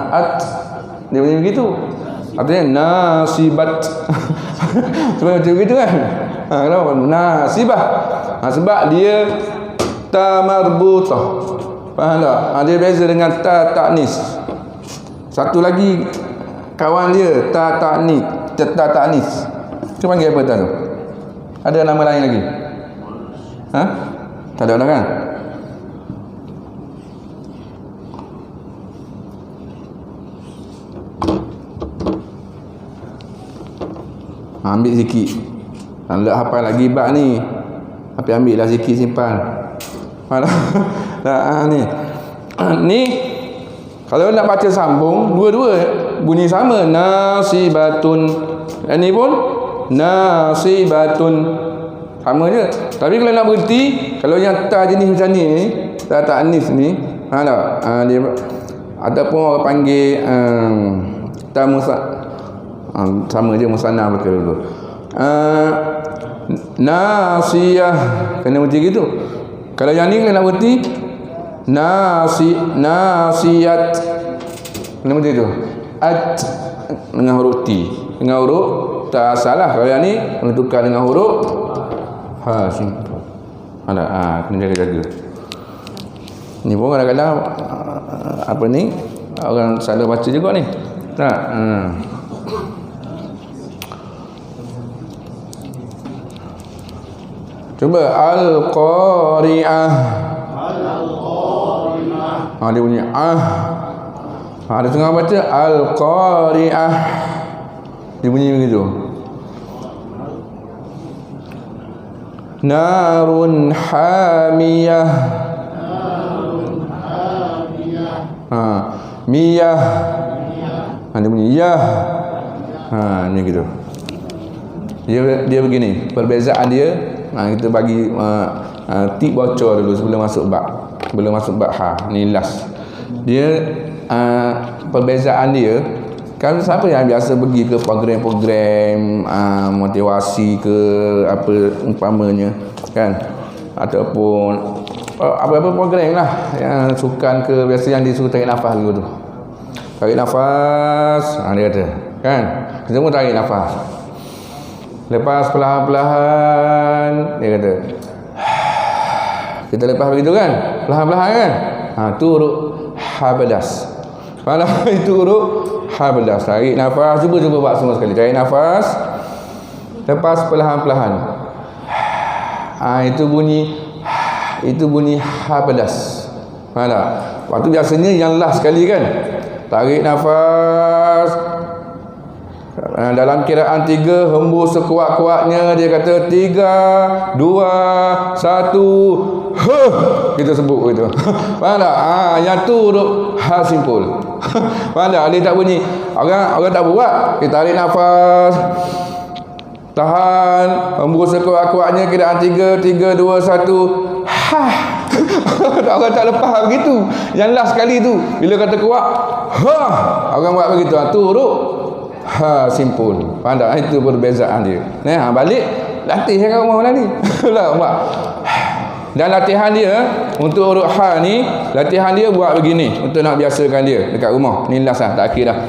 Speaker 1: At. Dia bunyi begitu. Artinya nasibat. Sebab macam begitu kan? Kenapa? Nasibah. Sebab dia ta marbutah. Faham tak? Dia beza dengan ta ta'nis. Satu lagi kawan dia ta ta'nis. Ta ta'nis. Kita panggil apa ta tu? Ada nama lain lagi? Tak ada dah kan? Ambil sikit. Tak hafal lagi bab ni. Tapi ambil lah sikit simpan. Ni. Ni kalau nak baca sambung, dua-dua bunyi sama. Nasibatun. Ini pun nasibatun. Sama je. Tapi kalau nak berhenti, kalau yang ta jenis macam ni, ta ta'nis ni, dia ataupun orang panggil ta musa, sama je musanna mereka dulu. Nasiyah kena berhenti gitu. Kalau yang ni kena nak berhenti nasiyat kena berhenti tu. At dengan huruf T, dengan huruf tak salah. Kalau yang ni kena tukar dengan huruf ha simpul. Kena jaga-jaga. Ni pun kadang-kadang apa ni orang salah baca juga ni. Tak. Cuba al-qari'ah. Dia bunyi dia tengah baca al-qari'ah. Dia bunyi begitu. Narun hamiyah. Miyah. Dia bunyi yah. Ni gitu. Dia begini. Perbezaan dia, kita bagi tip bocor dulu sebelum masuk bab ha. Ni last. Dia perbezaan dia, kan siapa yang biasa pergi ke program-program motivasi ke apa umpamanya kan, ataupun apa-apa program lah yang sukan ke, biasa yang disuruh tarik nafas dulu tu. Tarik nafas, dia kata kan, kita semua tarik nafas. Lepas perlahan-perlahan dia kata kita lepas begitu kan, perlahan-perlahan kan. Tu huruf habadas. Mana itu huruf habadas. Tarik nafas, cuba buat semua sekali. Tarik nafas, lepas perlahan-perlahan. Itu bunyi habadas. Faham tak? Waktu biasanya yang last sekali kan. Tarik nafas, dalam kiraan 3 hembus sekuat-kuatnya. Dia kata 3, 2, 1 kita sebut gitu. Faham tak? Yang tu huruf ha simpul. Faham tak? Dia tak bunyi. Orang tak buat. Kita tarik nafas, tahan, hembus sekuat-kuatnya, kiraan 3, 2, 1 orang tak lepas begitu. Yang last sekali tu bila kata kuat orang buat begitu. Tu huruf ha simpul. Faham tak? Itu perbezaan dia. Balik latih kat rumah malam ni. Dan latihan dia untuk huruf ha ni, latihan dia buat begini untuk nak biasakan dia dekat rumah. Ni last lah, tak akhir dah.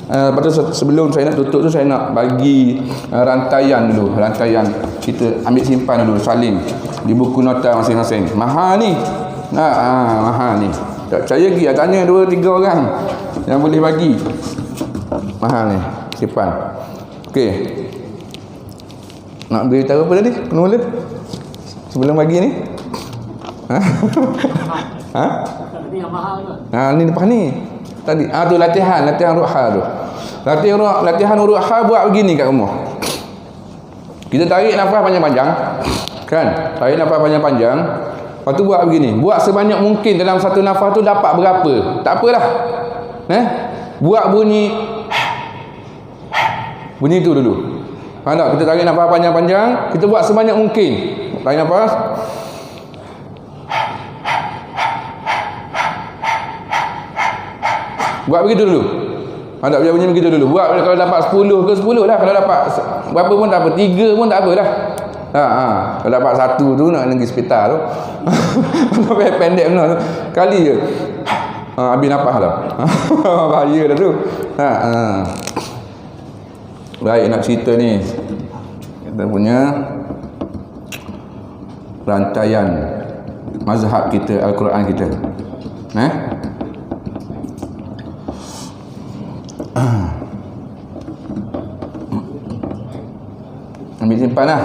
Speaker 1: Lepas tu sebelum saya nak tutup tu, saya nak bagi rantaian dulu. Rantaian kita ambil simpan dulu, salin di buku nota masing-masing. Mahal ni. Mahal ni. Tak percaya lagi, tanya 2-3 orang yang boleh bagi. Mahal ni, simpan. Okey. Nak beritahu apa tadi? Mula sebelum bagi ni? Tadi yang mahal tu. Ni lepas ni. Tadi tu latihan ruha tu. Latihan huruf ha buat begini kat rumah. Kita tarik nafas panjang-panjang. Kan? Tarik nafas panjang-panjang. Lepas tu buat begini. Buat sebanyak mungkin dalam satu nafas tu dapat berapa. Tak apalah. Buat bunyi tu dulu. Faham tak? Kita tarik nafas panjang-panjang. Kita buat sebanyak mungkin. Tarik nafas. Buat begitu dulu. Tak biar bunyi begitu dulu. Buat kalau dapat 10 ke 10 lah. Kalau dapat berapa pun tak apa. 3 pun tak apalah. Kalau dapat 1 tu nak pergi hospital tu. Pendek benar tu. Kali je. Habis nafas dah. Bahaya dah tu. Baik, nak cerita ni. Kita punya rantaian mazhab kita, Al-Quran kita. Ambil simpan lah.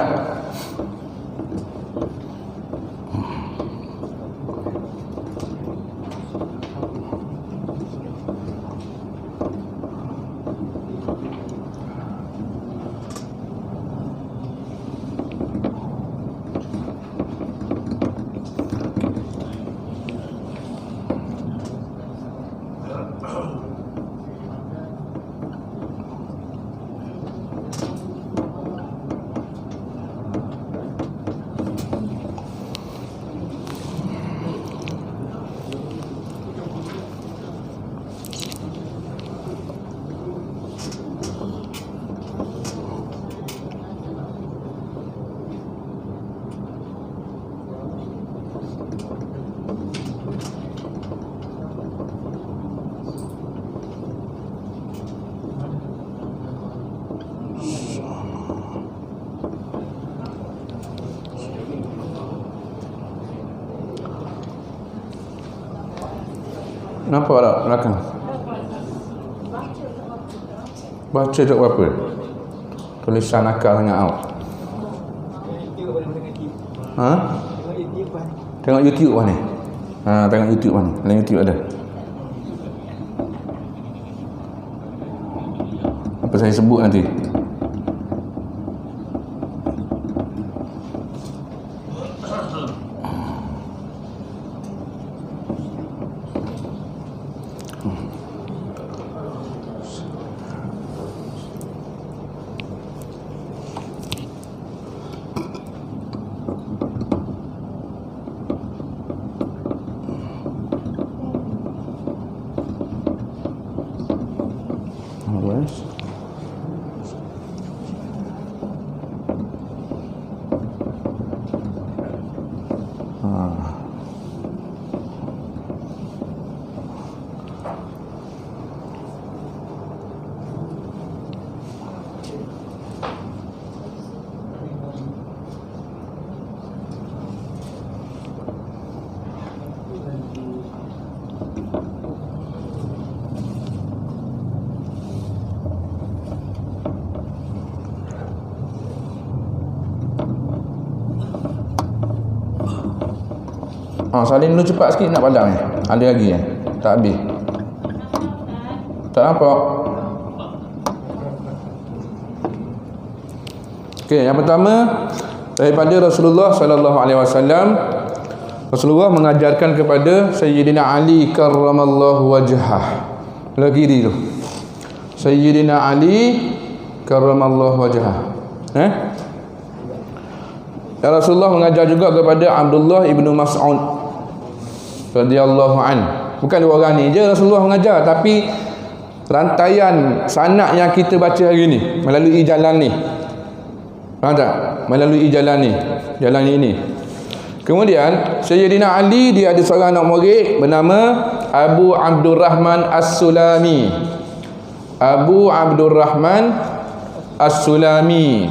Speaker 1: Nampak tak belakang? Baca tak apa? Tulisan akal sangat out. Tengok YouTube mana? Tengok YouTube mana? Dalam YouTube ada. Apa saya sebut nanti? Salin dulu cepat sikit nak padam ni. Ada lagi tak habis. Tak nampak. Okey, yang pertama daripada Rasulullah sallallahu alaihi wasallam, Rasulullah mengajarkan kepada Sayyidina Ali karramallahu wajhah. Lagi dia tu. Sayyidina Ali karramallahu wajhah. Dan Rasulullah mengajar juga kepada Abdullah ibnu Mas'ud radhiyallahu an. Bukan dua orang ni je Rasulullah mengajar, tapi rantaian sanad yang kita baca hari ni melalui jalan ni. Faham tak? Melalui jalan ni, jalan ini. Kemudian Sayyidina Ali dia ada seorang anak murid bernama Abu Abdurrahman As-Sulami. Abu Abdurrahman As-Sulami.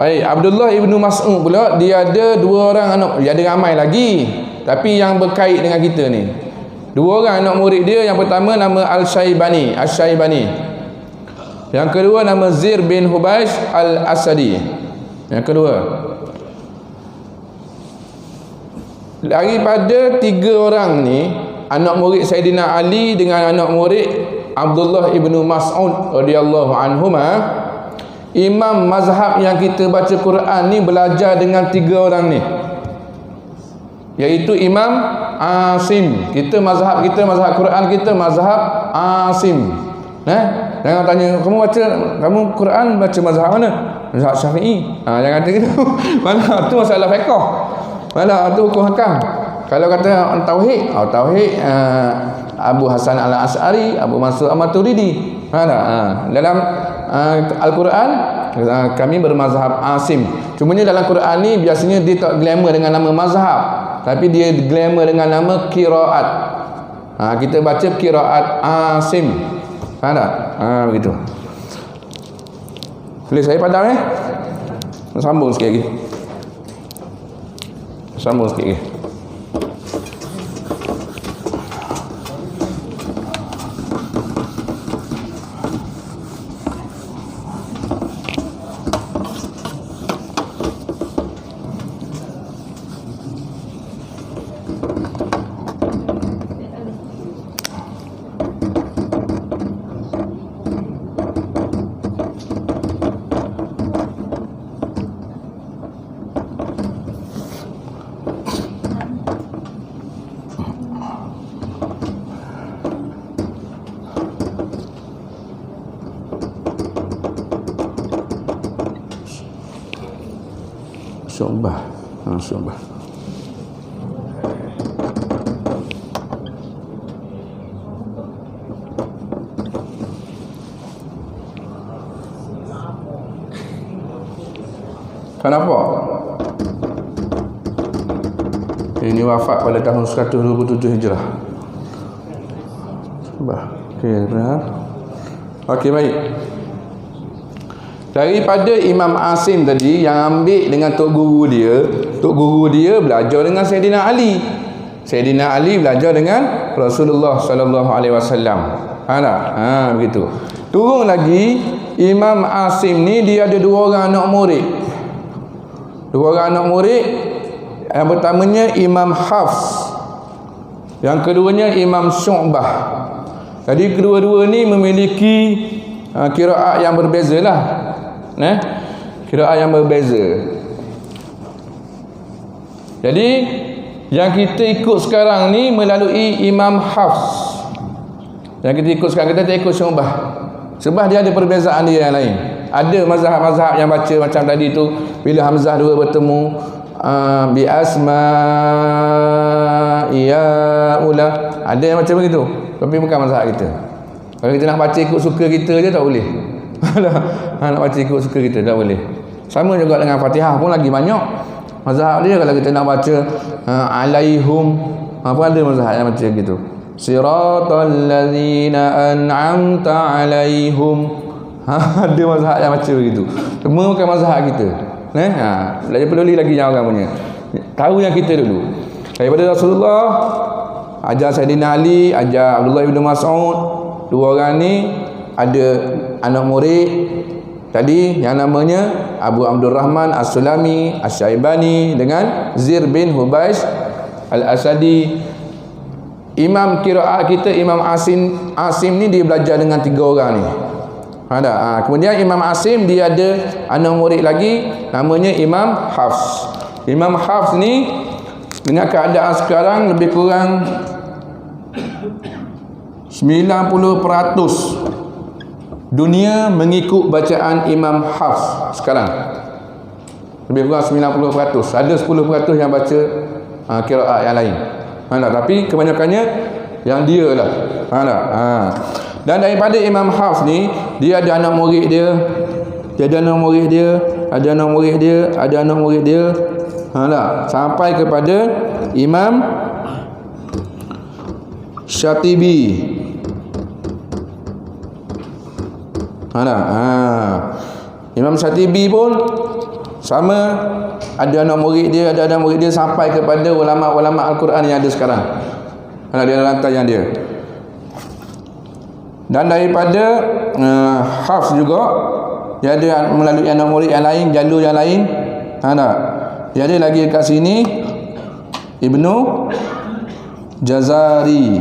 Speaker 1: Abdullah ibnu Mas'ud pula dia ada dua orang anak, dia ada ramai lagi, tapi yang berkait dengan kita ni dua orang anak murid dia. Yang pertama nama Al-Syaibani, yang kedua nama Zir bin Hubais Al-Asadi. Yang kedua, daripada tiga orang ni anak murid Sayyidina Ali dengan anak murid Abdullah ibnu Mas'ud radhiyallahu anhuma. Imam mazhab yang kita baca Quran ni belajar dengan 3 orang ni, iaitu Imam Asim. Mazhab Quran kita mazhab Asim. Jangan tanya, kamu Quran baca mazhab mana? Mazhab Syafi'i. Jangan kata gitu. Mana tu masalah fiqh. Mana tu hukum hakam. Kalau kata tauhid, Abu Hasan Al-Asy'ari, Abu Mansur Al-Maturidi. Dalam Al-Quran kami bermazhab Asim. Cumanya dalam Quran ni biasanya dia tak glamour dengan nama mazhab, tapi dia glamour dengan nama qiraat. Kita baca qiraat Asim. Begitu. Boleh saya padam sambung sikit lagi. Syu'bah. Kenapa? Ini wafat pada tahun 127 Hijrah. Okey, baik. Daripada Imam Asim tadi yang ambil dengan tok guru dia belajar dengan Sayyidina Ali. Sayyidina Ali belajar dengan Rasulullah sallallahu alaihi wasallam. Begitu. Turun lagi Imam Asim ni dia ada 2 orang anak murid. Yang pertamanya Imam Hafs, yang keduanya Imam Syu'bah. Jadi kedua-dua ni memiliki qiraat yang berbezalah. Qiraat yang berbeza. Jadi yang kita ikut sekarang ni melalui Imam Hafs. Yang kita ikut sekarang, kita tak ikut Syu'bah. Sebab dia ada perbezaan dia yang lain. Ada mazhab-mazhab yang baca macam tadi tu, bila hamzah 2 bertemu bi asma ya ula, ada yang macam begitu. Tapi bukan mazhab kita. Kalau kita nak baca ikut suka kita je tak boleh. Nak baca ikut suka kita tak boleh. Sama juga dengan Fatihah pun lagi banyak mazhab dia. Kalau kita nak baca alaihum, apa ada mazhab yang macam gitu. Siratal ladzina an'amta alaihum. Ada mazhab yang macam begitu. Semua bukan mazhab kita. Belajar peduli lagi yang orang punya. Tahu yang kita dulu. Daripada Rasulullah, ajar Sayyidina Ali, ajar Abdullah ibn Mas'ud. 2 orang ni ada anak murid tadi yang namanya Abu Abdurrahman As-Sulami Asy-Syaibani dengan Zir bin Hubais Al-Asadi. Imam qiraat kita Imam Asim ni dia belajar dengan 3 orang ni. Kemudian Imam Asim dia ada anak murid lagi namanya Imam Hafs. Imam Hafs ni dengan keadaan sekarang lebih kurang 90% dunia mengikut bacaan Imam Hafs sekarang. Lebih kurang 90%. Ada 10% yang baca qiraat yang lain. Tapi kebanyakannya yang dia lah. Dan daripada Imam Hafs ni, dia ada anak murid dia, ada anak murid dia, sampai kepada Imam Syatibi. Imam Syatibi pun sama, ada anak murid dia, sampai kepada ulama-ulama Al-Quran yang ada sekarang. Dia rantai yang dia. Dan daripada Hafs juga dia ada melalui anak murid yang lain, jalur yang lain. Dia ada lagi kat sini Ibnu Jazari.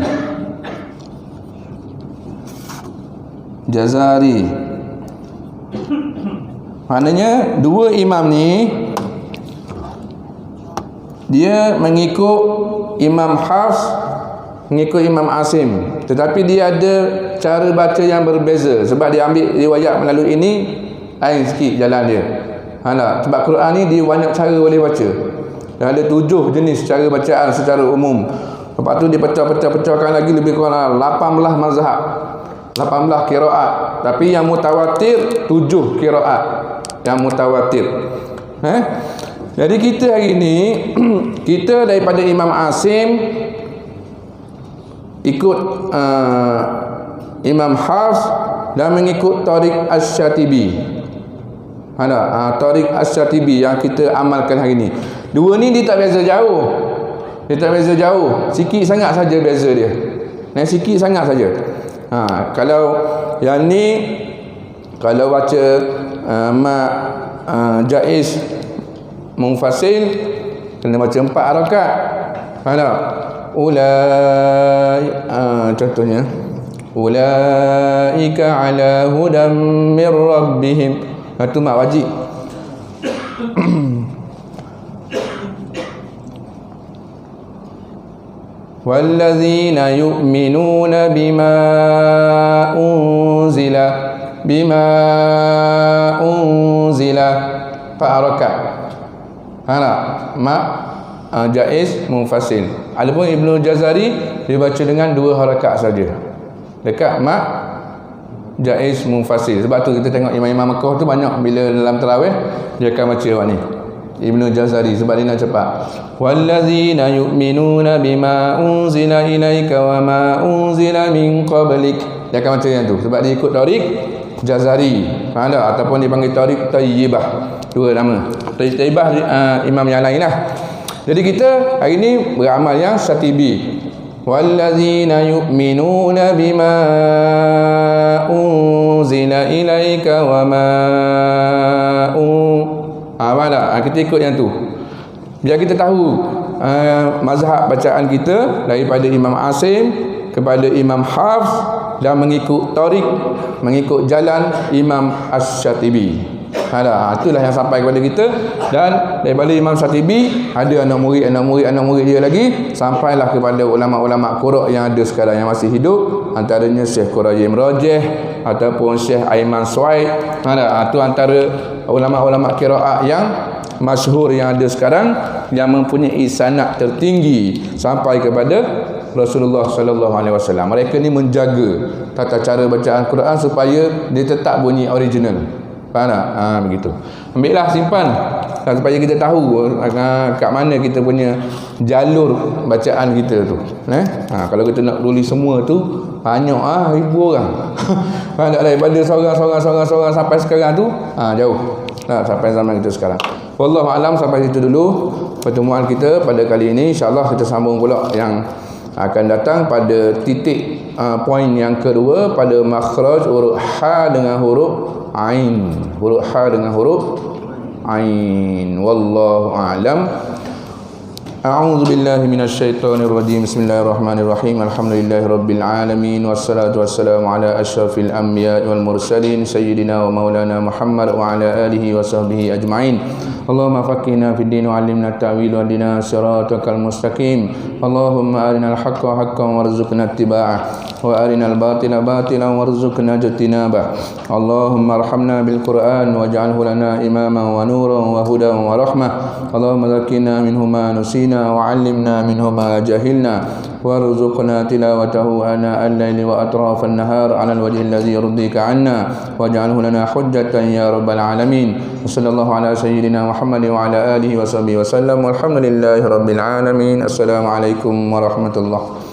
Speaker 1: Maknanya dua imam ni dia mengikut Imam Hafs, mengikut Imam Asim, tetapi dia ada cara baca yang berbeza sebab dia ambil riwayat melalui ini lain sikit jalan dia. Sebab Quran ni dia banyak cara boleh baca. Dan ada 7 jenis cara bacaan secara umum. Lepas tu dia pecah-pecahkan lagi lebih kurang 18 mazhab, 18 qiraat. Tapi yang mutawatir 7 qiraat yang mutawatir. Jadi kita hari ni kita daripada Imam Asim ikut Imam Hafs dan mengikut Tariq Asy-Syatibi. Tariq Asy-Syatibi yang kita amalkan hari ni. Dua ni dia tak beza jauh. Sikit sangat saja beza dia. Sikit sangat saja. Kalau yang ni kalau baca jaiz munfasil kena baca 4 harakat. Contohnya ulaika ala hudam mir rabbihim. Itu mak wajib. Wallazina yu'minuna bima unzila 4 harakat. Jaiz munfasil. Adapun Ibnu Jazari dia baca dengan 2 harakat saja. Dekat jaiz munfasil. Sebab tu kita tengok imam-imam Makkah tu banyak bila dalam tarawih dia akan baca ni Ibnu Jazari sebab dia nak cepat. Wallazina yu'minuna bima unzila ilaika wa ma unzila min qablik. Dia akan baca yang tu sebab dia ikut Tariq Jazari. Ataupun dipanggil Tariq Tayyibah. 2 nama. Tariq Tayyibah imam yang lain lah. Jadi kita hari ni beramal yang Syatibi. Wallazina yu'minuna bima unzila ilaika wa ma kita ikut yang tu. Biar kita tahu mazhab bacaan kita daripada Imam Asim kepada Imam Hafs dan mengikut Tariq, mengikut jalan Imam Asy-Syatibi. Itulah yang sampai kepada kita. Dan daripada Imam Syatibi ada anak murid dia lagi, sampailah kepada ulama-ulama Qura' yang ada sekarang yang masih hidup, antaranya Syekh Qurayyim Rajih ataupun Syekh Aiman Suaid. Itu antara ulama-ulama qiraat yang masyhur yang ada sekarang yang mempunyai sanad tertinggi sampai kepada Rasulullah sallallahu alaihi wasallam. Mereka ni menjaga tata cara bacaan Quran supaya dia tetap bunyi original. Faham tak? Begitu. Ambillah, simpan supaya kita tahu kat mana kita punya jalur bacaan kita tu. Kalau kita nak tulis semua tu banyak 1000 orang. Faham tak? Daripada seorang sampai sekarang tu jauh. Sampai zaman kita sekarang. Wallahu alam, sampai situ dulu pertemuan kita pada kali ini. InsyaAllah kita sambung pula yang akan datang pada titik poin yang kedua pada makhraj huruf ha dengan huruf ain. Huruf ha dengan huruf ain. Wallahu a'lam. A'udzu billahi minasyaitonir rajim. Bismillahirrahmanirrahim. Alhamdulillahirabbil alamin wassalatu wassalamu ala asyrafil anbiya'i wal mursalin sayyidina wa maulana Muhammad wa ala alihi wa sahbihi ajma'in. Allahumma faqihna fid din wa 'allimna at-ta'wil wa hdina siratal mustaqim. Allahumma arinal haqqa haqqan warzuqna ittiba'ah wa arinal batila batilan warzuqna ijtinabah. Allahumma arhamna bil Qur'an waj'alhu lana imaman wa nuran wa hudan wa rahmah. Allahumma zakkina minhu ma nusina wa 'allimna minhu ma jahilna warzuqna tilawatahu ana al-laili wa atrafan nahar 'ala al-wajhi alladhi yurdika 'anna waj'alhu lana hujjatan ya rabbal alamin. Sallallahu ala sayyidina Muhammad wa ala alihi wa sahbihi wa sallam. Walhamdulillahi rabbil alamin. Assalamualaikum warahmatullahi